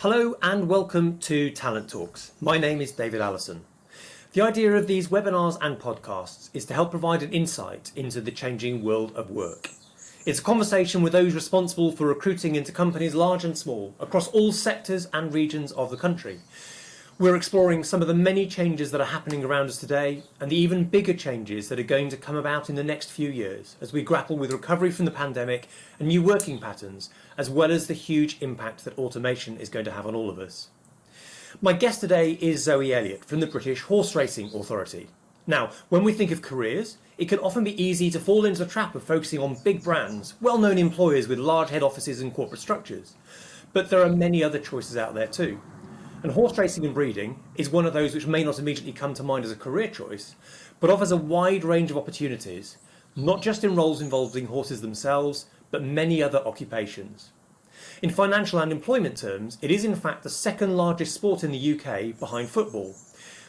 Hello and welcome to Talent Talks. My name is David Allison. The idea of these webinars and podcasts is to help provide an insight into the changing world of work. It's a conversation with those responsible for recruiting into companies large and small across all sectors and regions of the country. We're exploring some of the many changes that are happening around us today and the even bigger changes that are going to come about in the next few years as we grapple with recovery from the pandemic and new working patterns, as well as the huge impact that automation is going to have on all of us. My guest today is Zoe Elliott from the British Horseracing Authority. Now, when we think of careers, it can often be easy to fall into the trap of focusing on big brands, well-known employers with large head offices and corporate structures. But there are many other choices out there too. And horse racing and breeding is one of those which may not immediately come to mind as a career choice, but offers a wide range of opportunities, not just in roles involving horses themselves, but many other occupations. In financial and employment terms, it is in fact the second largest sport in the UK behind football,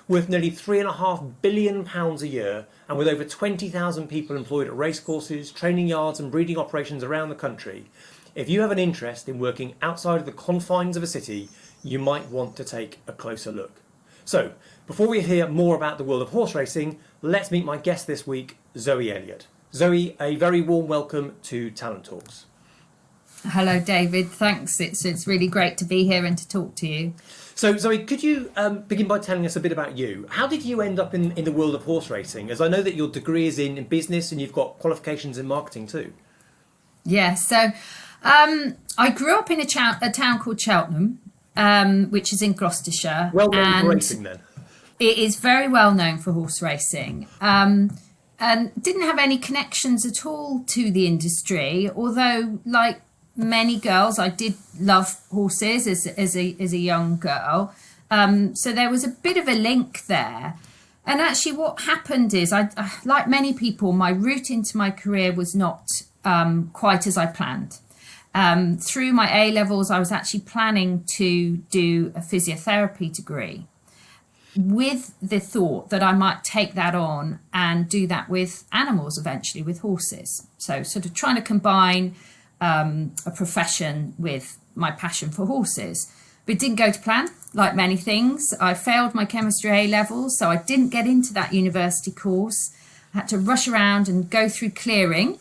worth nearly £3.5 billion a year, and with over 20,000 people employed at racecourses, training yards and breeding operations around the country. If you have an interest in working outside of the confines of a city, you might want to take a closer look. So, before we hear more about the world of horse racing, let's meet my guest this week, Zoe Elliott. Zoe, a very warm welcome to Talent Talks. Hello, David. Thanks. It's really great to be here and to talk to you. So, Zoe, could you begin by telling us a bit about you? How did you end up in the world of horse racing? As I know that your degree is in business and you've got qualifications in marketing too. Yeah, so I grew up in a town called Cheltenham, which is in Gloucestershire. Well known for racing then. It is very well known for horse racing. And didn't have any connections at all to the industry, although like many girls, I did love horses as a young girl. So there was a bit of a link there. And actually what happened is, I like many people, my route into my career was not quite as I planned. Through my A-levels, I was actually planning to do a physiotherapy degree with the thought that I might take that on and do that with animals eventually, with horses. So sort of trying to combine a profession with my passion for horses. But it didn't go to plan, like many things. I failed my chemistry A-levels, so I didn't get into that university course. I had to rush around and go through clearing,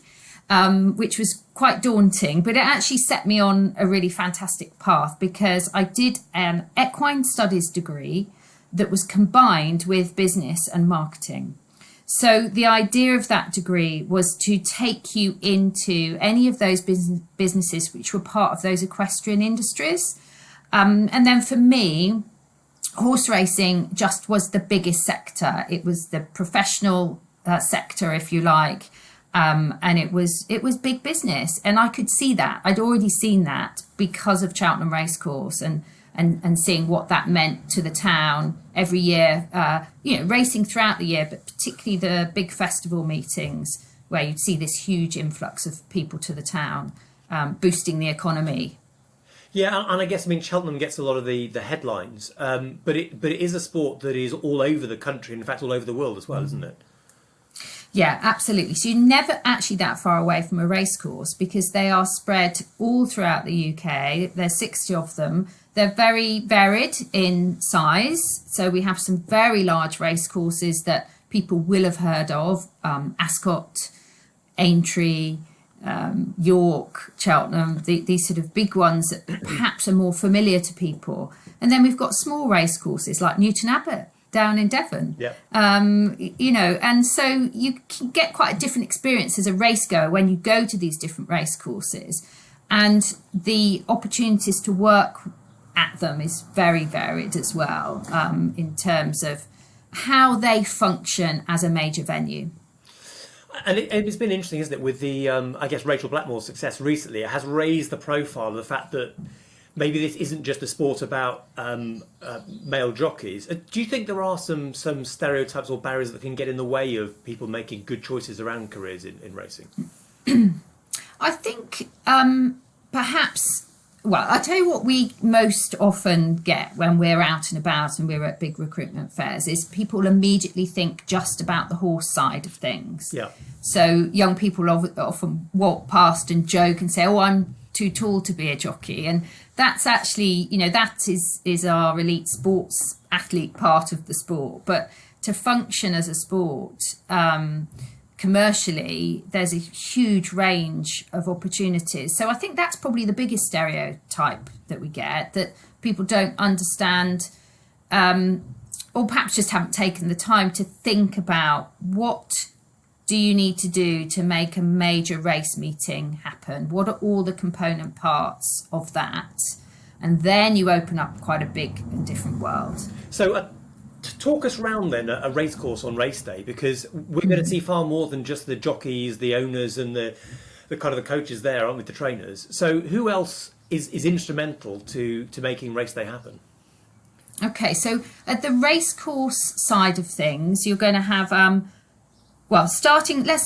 which was quite daunting, but it actually set me on a really fantastic path because I did an equine studies degree that was combined with business and marketing. So the idea of that degree was to take you into any of those businesses which were part of those equestrian industries. And then for me, horse racing just was the biggest sector. It was the professional sector, if you like. And it was big business, and I could see that. I'd already seen that because of Cheltenham Racecourse and seeing what that meant to the town every year. Racing throughout the year, but particularly the big festival meetings where you'd see this huge influx of people to the town, boosting the economy. Yeah, and I guess Cheltenham gets a lot of the headlines, but it is a sport that is all over the country, in fact all over the world as well, isn't it? Yeah, absolutely. So you're never actually that far away from a racecourse because they are spread all throughout the UK. There's 60 of them. They're very varied in size. So we have some very large racecourses that people will have heard of. Ascot, Aintree, York, Cheltenham, these sort of big ones that perhaps are more familiar to people. And then we've got small racecourses like Newton Abbot down in Devon. Yeah. And so you can get quite a different experience as a racegoer when you go to these different race courses, and the opportunities to work at them is very varied as well, in terms of how they function as a major venue. And it's been interesting, isn't it, with the, Rachel Blackmore's success recently. It has raised the profile of the fact that maybe this isn't just a sport about male jockeys. Do you think there are some stereotypes or barriers that can get in the way of people making good choices around careers in racing? I think perhaps, well, I'll tell you what we most often get when we're out and about and we're at big recruitment fairs is people immediately think just about the horse side of things. Yeah. So young people often walk past and joke and say, oh, I'm too tall to be a jockey. And that's actually, that is our elite sports athlete part of the sport. But to function as a sport, commercially, there's a huge range of opportunities. So I think that's probably the biggest stereotype that we get, that people don't understand, or perhaps just haven't taken the time to think about what do you need to do to make a major race meeting happen? What are all the component parts of that? And then you open up quite a big and different world. So talk us round then a race course on race day, because we're going to see far more than just the jockeys, the owners and the kind of the coaches there, aren't we, the trainers. So who else is instrumental to making race day happen? Okay, so at the race course side of things, you're going to have... let's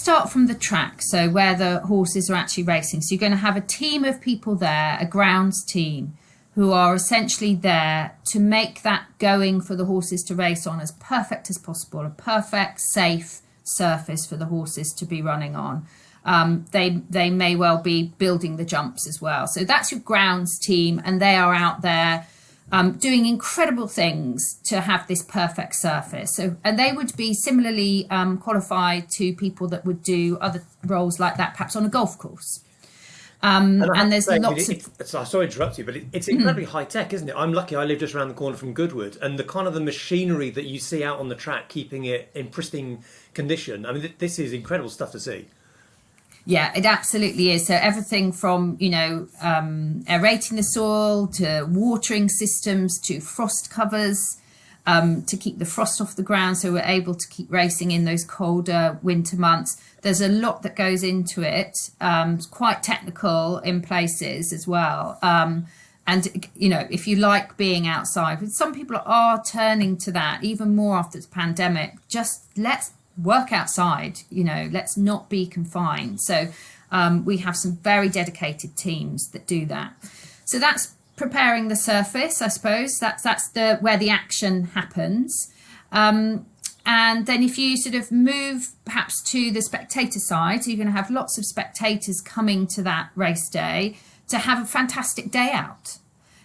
start from the track, so where the horses are actually racing. So you're going to have a team of people there, a grounds team, who are essentially there to make that going for the horses to race on as perfect as possible, a perfect, safe surface for the horses to be running on. They may well be building the jumps as well. So that's your grounds team, and they are out there doing incredible things to have this perfect surface. So, and they would be similarly qualified to people that would do other roles like that, perhaps on a golf course. And there's lots of... Sorry to interrupt you, but it's incredibly high tech, isn't it? I'm lucky I live just around the corner from Goodwood, and the kind of the machinery that you see out on the track, keeping it in pristine condition. I mean, this is incredible stuff to see. Yeah, it absolutely is. So everything from, aerating the soil to watering systems to frost covers to keep the frost off the ground, so we're able to keep racing in those colder winter months. There's a lot that goes into it. It's quite technical in places as well. And, if you like being outside, some people are turning to that even more after the pandemic. Just let's work outside, let's not be confined. So we have some very dedicated teams that do that. So that's preparing the surface, I suppose. That's where the action happens. And then if you sort of move perhaps to the spectator side, so you're going to have lots of spectators coming to that race day to have a fantastic day out.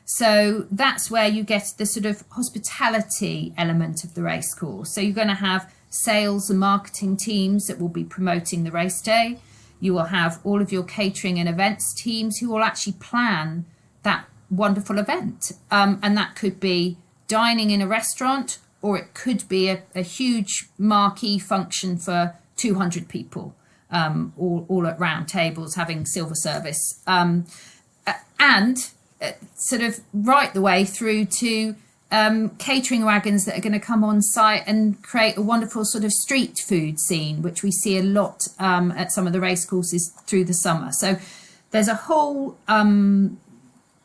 So that's where you get the sort of hospitality element of the race course. So you're going to have sales and marketing teams that will be promoting the race day. You will have all of your catering and events teams who will actually plan that wonderful event. And that could be dining in a restaurant, or it could be a huge marquee function for 200 people, all at round tables having silver service. And sort of right the way through to catering wagons that are going to come on site and create a wonderful sort of street food scene, which we see a lot at some of the race courses through the summer. So there's a whole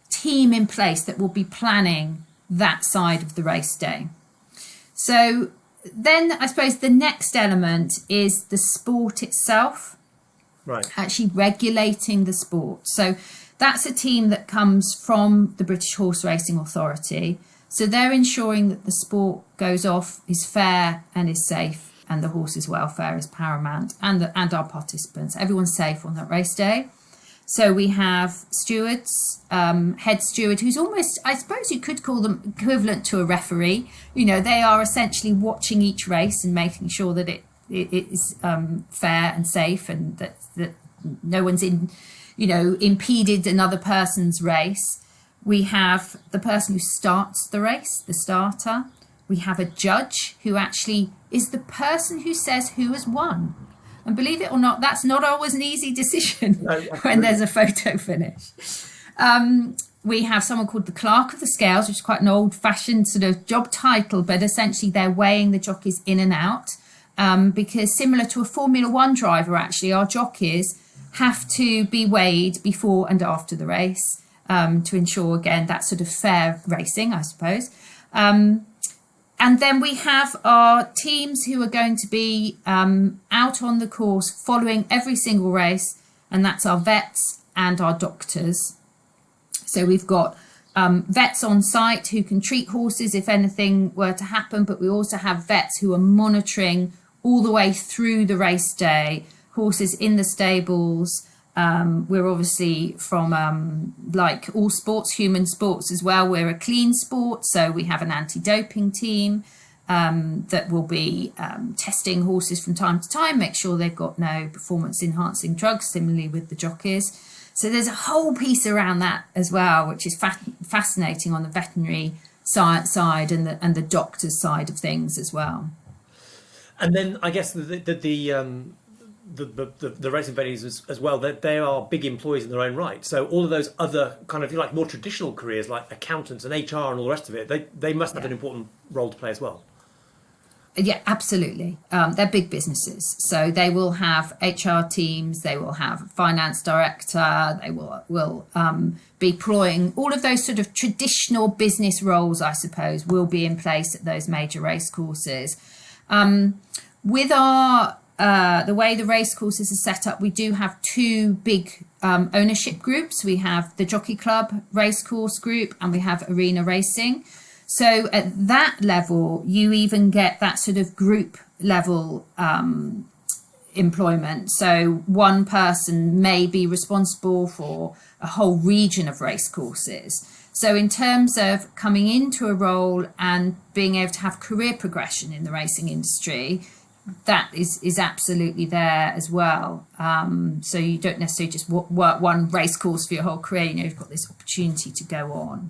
team in place that will be planning that side of the race day. So then I suppose the next element is the sport itself, right? Actually regulating the sport. So that's a team that comes from the British Horseracing Authority. So they're ensuring that the sport goes off, is fair and is safe, and the horse's welfare is paramount, and our participants. Everyone's safe on that race day. So we have stewards, head steward, who's almost, I suppose you could call them equivalent to a referee. They are essentially watching each race and making sure that it is fair and safe, and that no one's impeded another person's race. We have the person who starts the race, the starter. We have a judge who actually is the person who says who has won. And believe it or not, that's not always an easy decision when there's a photo finish. We have someone called the clerk of the scales, which is quite an old-fashioned sort of job title, but essentially they're weighing the jockeys in and out. Because similar to a Formula One driver, actually, our jockeys have to be weighed before and after the race to ensure, again, that sort of fair racing, I suppose. And then we have our teams who are going to be out on the course following every single race, and that's our vets and our doctors. So we've got vets on site who can treat horses if anything were to happen, but we also have vets who are monitoring all the way through the race day, horses in the stables, We're obviously from, like all sports, human sports as well, we're a clean sport. So we have an anti-doping team that will be testing horses from time to time, make sure they've got no performance-enhancing drugs, similarly with the jockeys. So there's a whole piece around that as well, which is fascinating on the veterinary science side and the doctor's side of things as well. And then I guess the racing venues as well, that they are big employees in their own right. So all of those other kind of, if you like, more traditional careers like accountants and HR and all the rest of it, they must have an important role to play as well. Yeah, absolutely. They're big businesses. So they will have HR teams, they will have a finance director, they will be employing all of those sort of traditional business roles, I suppose, will be in place at those major race courses. With our the way the race courses are set up, we do have two big ownership groups. We have the Jockey Club Racecourse Group and we have Arena Racing. So at that level, you even get that sort of group level employment. So one person may be responsible for a whole region of race courses. So in terms of coming into a role and being able to have career progression in the racing industry, that is absolutely there as well. So you don't necessarily just work one race course for your whole career. You know, you've got this opportunity to go on.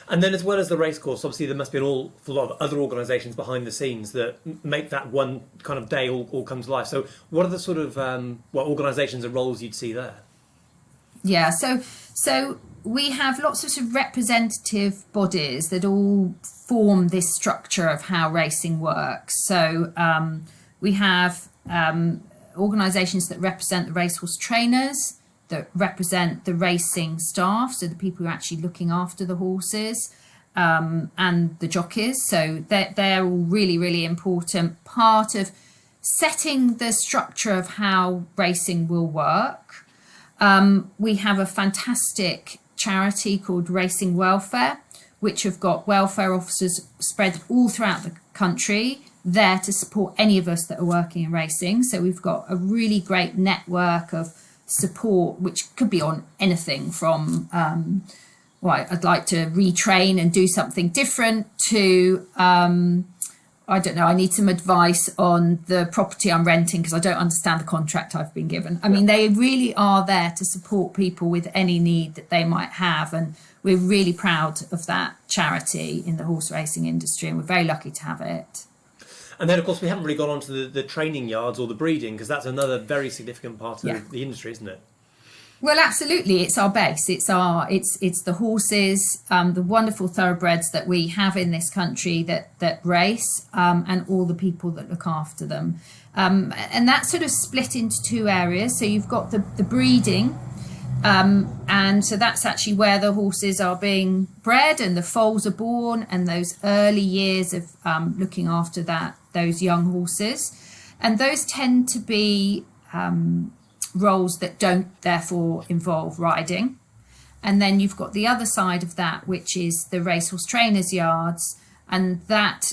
And then as well as the race course, obviously there must be an awful lot of other organisations behind the scenes that make that one kind of day all come to life. So what are the sort of organisations and roles you'd see there? Yeah, so we have lots of sort of representative bodies that all form this structure of how racing works. So we have organisations that represent the racehorse trainers, that represent the racing staff, so the people who are actually looking after the horses, and the jockeys. So they're all really, really important part of setting the structure of how racing will work. We have a fantastic charity called Racing Welfare, which have got welfare officers spread all throughout the country there to support any of us that are working in racing. So we've got a really great network of support, which could be on anything from I'd like to retrain and do something different to I don't know, I need some advice on the property I'm renting because I don't understand the contract I've been given. I mean, they really are there to support people with any need that they might have, and we're really proud of that charity in the horse racing industry, and we're very lucky to have it. And then, of course, we haven't really gone on to the training yards or the breeding, because that's another very significant part of the industry, isn't it? Well, absolutely. It's our base. It's the horses, the wonderful thoroughbreds that we have in this country that race, and all the people that look after them. And that's sort of split into two areas. So you've got the breeding, and so that's actually where the horses are being bred and the foals are born, and those early years of looking after those young horses. And those tend to be roles that don't therefore involve riding. And then you've got the other side of that, which is the racehorse trainers yards, and that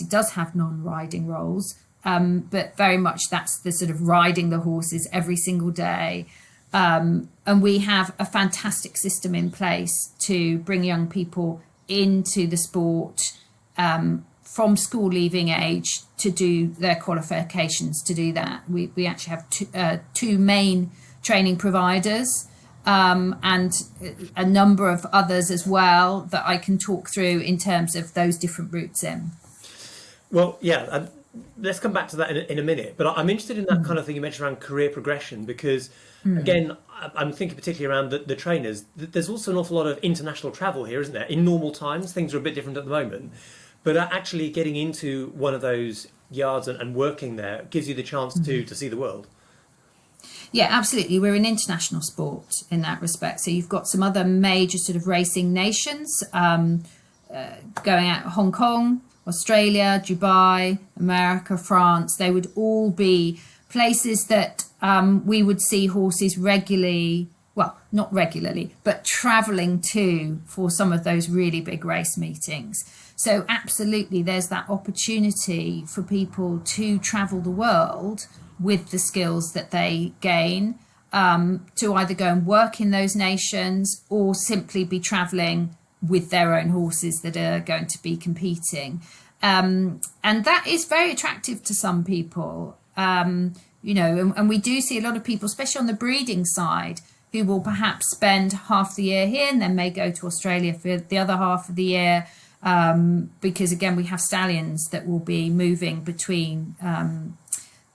does have non-riding roles, but very much that's the sort of riding the horses every single day. And we have a fantastic system in place to bring young people into the sport from school leaving age to do their qualifications to do that. We actually have two main training providers, and a number of others as well that I can talk through in terms of those different routes in. Well, yeah, let's come back to that in a minute. But I'm interested in that kind of thing you mentioned around career progression, because, again, I'm thinking particularly around the trainers. There's also an awful lot of international travel here, isn't there? In normal times, things are a bit different at the moment. But actually getting into one of those yards and working there gives you the chance to see the world. Yeah, absolutely. We're an international sport in that respect. So you've got some other major sort of racing nations going out, Hong Kong, Australia, Dubai, America, France. They would all be places that we would see horses regularly, well, not regularly, but travelling to for some of those really big race meetings. So absolutely, there's that opportunity for people to travel the world with the skills that they gain, to either go and work in those nations or simply be travelling with their own horses that are going to be competing. And that is very attractive to some people, you know, and we do see a lot of people, especially on the breeding side, who will perhaps spend half the year here and then may go to Australia for the other half of the year, because, again, we have stallions that will be moving between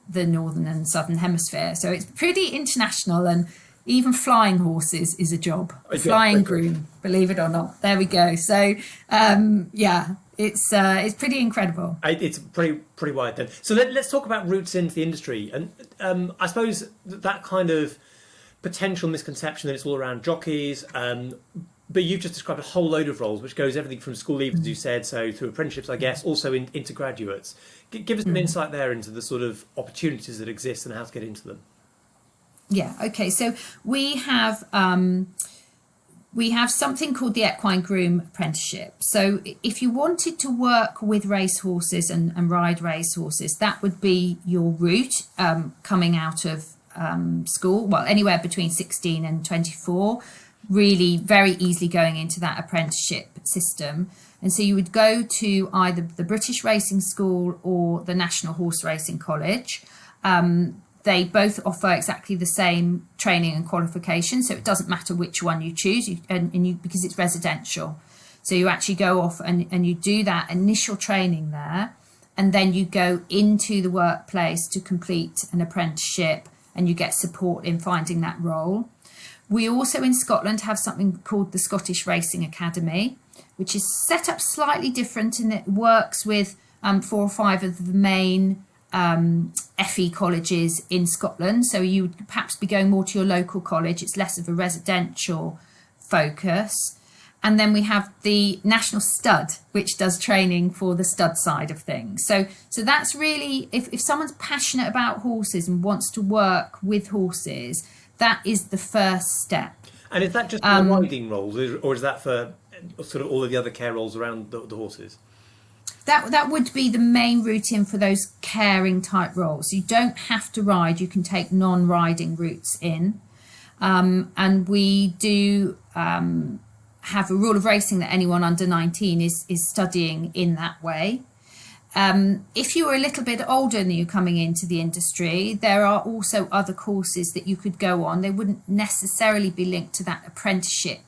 the northern and southern hemisphere. So it's pretty international, and even flying horses is a job. Flying groom, believe it or not. There we go. So, yeah, it's pretty incredible. It's pretty wide then. So let's talk about routes into the industry. And I suppose that kind of potential misconception that it's all around jockeys, but you've just described a whole load of roles, which goes everything from school leavers, as you said, so through apprenticeships, I guess, also into graduates. Give us some insight there into the sort of opportunities that exist and how to get into them. Yeah, okay. So we have something called the Equine Groom Apprenticeship. So if you wanted to work with racehorses and ride racehorses, that would be your route coming out of school, well, anywhere between 16 and 24, really very easily going into that apprenticeship system. And so you would go to either the British Racing School or the National Horse Racing College. They both offer exactly the same training and qualification, so it doesn't matter which one you choose, because it's residential. So you actually go off and you do that initial training there, and then you go into the workplace to complete an apprenticeship, and you get support in finding that role. We also in Scotland have something called the Scottish Racing Academy, which is set up slightly different, and it works with 4 or 5 of the main FE colleges in Scotland. So you would perhaps be going more to your local college. It's less of a residential focus. And then we have the National Stud, which does training for the stud side of things. So that's really, if someone's passionate about horses and wants to work with horses, that is the first step. And is that just for riding roles, or is that for sort of all of the other care roles around the horses? That would be the main route in for those caring type roles. You don't have to ride, you can take non-riding routes in. And we do have a rule of racing that anyone under 19 is studying in that way. If you were a little bit older and you're coming into the industry, there are also other courses that you could go on. They wouldn't necessarily be linked to that apprenticeship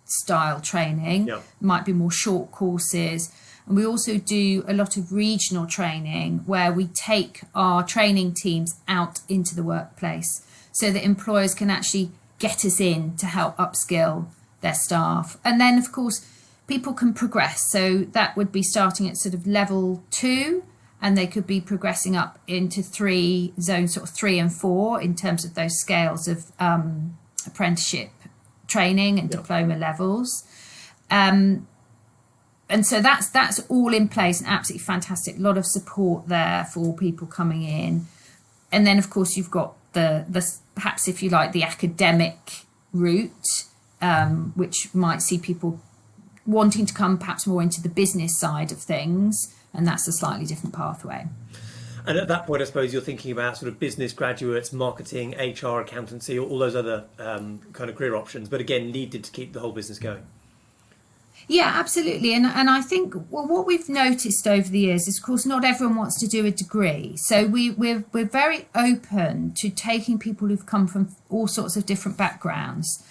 style training. Yep. Might be more short courses. And we also do a lot of regional training where we take our training teams out into the workplace so that employers can actually get us in to help upskill their staff. And then, of course, people can progress. So that would be starting at sort of level 2, and they could be progressing up into 3 zones, sort of 3 and 4 in terms of those scales of apprenticeship training and diploma levels. And so that's all in place and absolutely fantastic. A lot of support there for people coming in. And then, of course, you've got the perhaps, if you like, the academic route, which might see people wanting to come perhaps more into the business side of things. And that's a slightly different pathway. And at that point, I suppose you're thinking about sort of business graduates, marketing, HR, accountancy, all those other kind of career options, but again, needed to keep the whole business going. Yeah, absolutely. And I think, well, what we've noticed over the years is, of course, not everyone wants to do a degree. So we're very open to taking people who've come from all sorts of different backgrounds.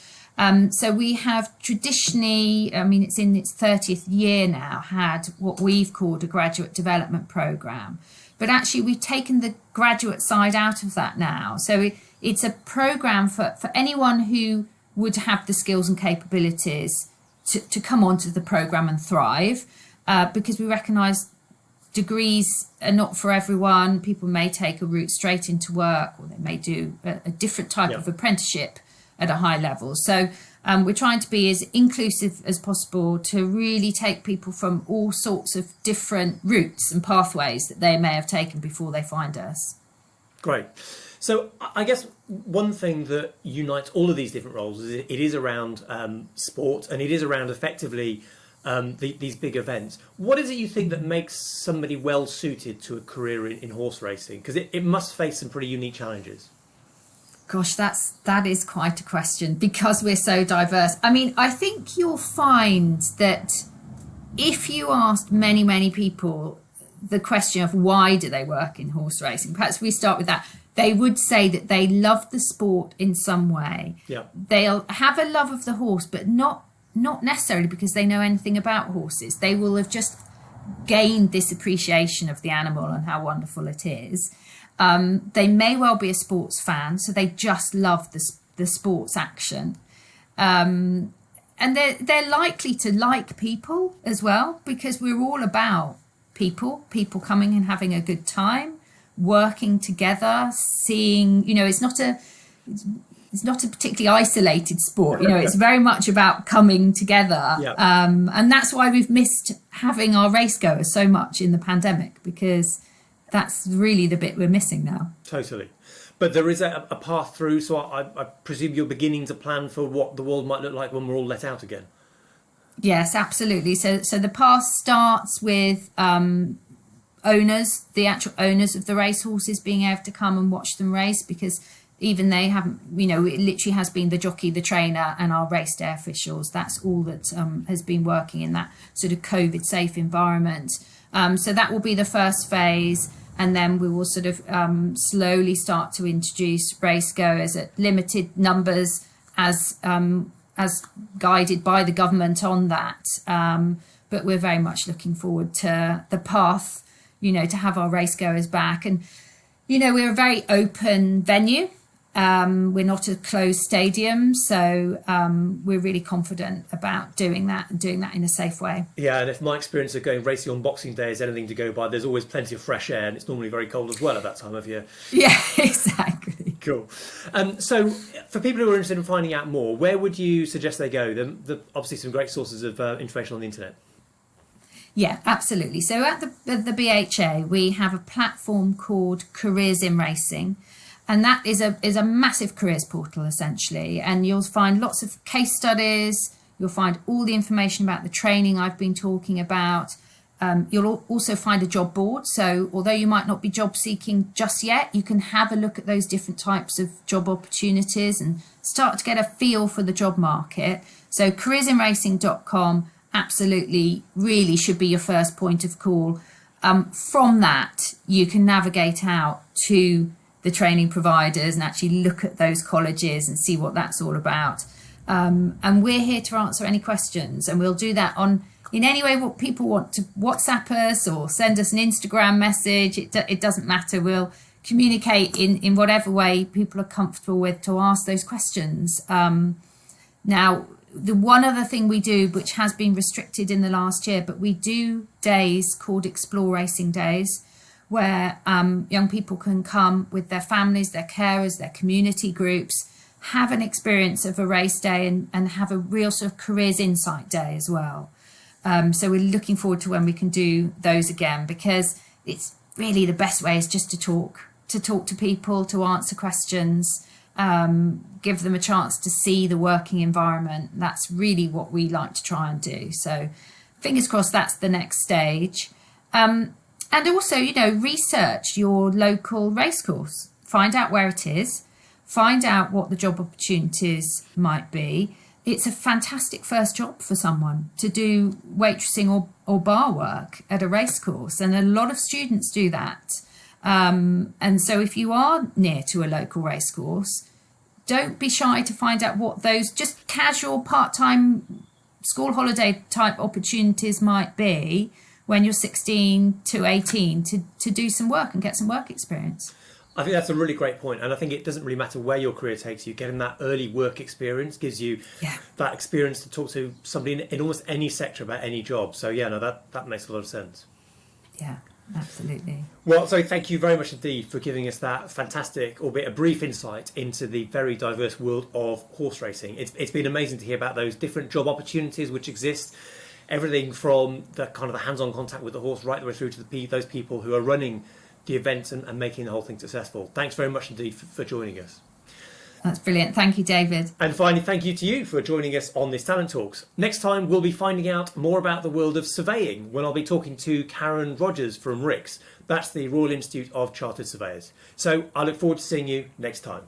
So we have traditionally, I mean, it's in its 30th year now, had what we've called a graduate development programme. But actually, we've taken the graduate side out of that now. So it's a programme for anyone who would have the skills and capabilities to come onto the programme and thrive, because we recognise degrees are not for everyone. People may take a route straight into work, or they may do a different type of apprenticeship at a high level. So we're trying to be as inclusive as possible to really take people from all sorts of different routes and pathways that they may have taken before they find us. Great. So I guess one thing that unites all of these different roles is it is around sport, and it is around effectively these big events. What is it you think that makes somebody well suited to a career in horse racing? Because it must face some pretty unique challenges. Gosh, that is quite a question because we're so diverse. I mean, I think you'll find that if you asked many people the question of why do they work in horse racing, perhaps we start with that, they would say that they love the sport in some way. Yeah. They'll have a love of the horse, but not necessarily because they know anything about horses. They will have just gained this appreciation of the animal and how wonderful it is. They may well be a sports fan, so they just love the sports action. And they're likely to like people as well, because we're all about people coming and having a good time, working together, seeing, it's not a particularly isolated sport. It's very much about coming together. Yeah. And that's why we've missed having our race goers so much in the pandemic, because that's really the bit we're missing now. Totally. But there is a path through, so I presume you're beginning to plan for what the world might look like when we're all let out again. Yes, absolutely. So the path starts with owners, the actual owners of the racehorses being able to come and watch them race, because even they haven't, it literally has been the jockey, the trainer and our race day officials. That's all that has been working in that sort of COVID safe environment. So that will be the first phase. And then we will sort of slowly start to introduce race goers at limited numbers as guided by the government on that. But we're very much looking forward to the path, to have our race goers back. And, we're a very open venue. We're not a closed stadium, so we're really confident about doing that and doing that in a safe way. Yeah, and if my experience of going racing on Boxing Day is anything to go by, there's always plenty of fresh air, and it's normally very cold as well at that time of year. Yeah, exactly. Cool. So for people who are interested in finding out more, where would you suggest they go? Obviously some great sources of information on the internet. Yeah, absolutely. So at the BHA, we have a platform called Careers in Racing. And that is a massive careers portal, essentially. And you'll find lots of case studies. You'll find all the information about the training I've been talking about. You'll also find a job board. So although you might not be job seeking just yet, you can have a look at those different types of job opportunities and start to get a feel for the job market. So careersinracing.com absolutely really should be your first point of call. From that, you can navigate out to the training providers and actually look at those colleges and see what that's all about. And we're here to answer any questions, and we'll do that in any way what people want to WhatsApp us or send us an Instagram message. It doesn't matter. We'll communicate in whatever way people are comfortable with to ask those questions. Now, the one other thing we do, which has been restricted in the last year, but we do days called Explore Racing Days, where young people can come with their families, their carers, their community groups, have an experience of a race day and have a real sort of careers insight day as well. So we're looking forward to when we can do those again, because it's really the best way is just to talk to people, to answer questions, give them a chance to see the working environment. That's really what we like to try and do. So fingers crossed that's the next stage. And also, research your local racecourse. Find out where it is. Find out what the job opportunities might be. It's a fantastic first job for someone to do waitressing or bar work at a racecourse. And a lot of students do that. And so if you are near to a local racecourse, don't be shy to find out what those just casual part-time school holiday type opportunities might be when you're 16 to 18 to do some work and get some work experience. I think that's a really great point, and I think it doesn't really matter where your career takes you. Getting that early work experience gives you that experience to talk to somebody in almost any sector about any job. So that makes a lot of sense. Yeah, absolutely. Well, so thank you very much indeed for giving us that fantastic, albeit a brief insight into the very diverse world of horse racing. It's been amazing to hear about those different job opportunities which exist. Everything from the kind of the hands-on contact with the horse right the way through to those people who are running the events and making the whole thing successful. Thanks very much indeed for joining us. That's brilliant. Thank you, David. And finally, thank you to you for joining us on this Talent Talks. Next time, we'll be finding out more about the world of surveying when I'll be talking to Karen Rogers from RICS. That's the Royal Institute of Chartered Surveyors. So I look forward to seeing you next time.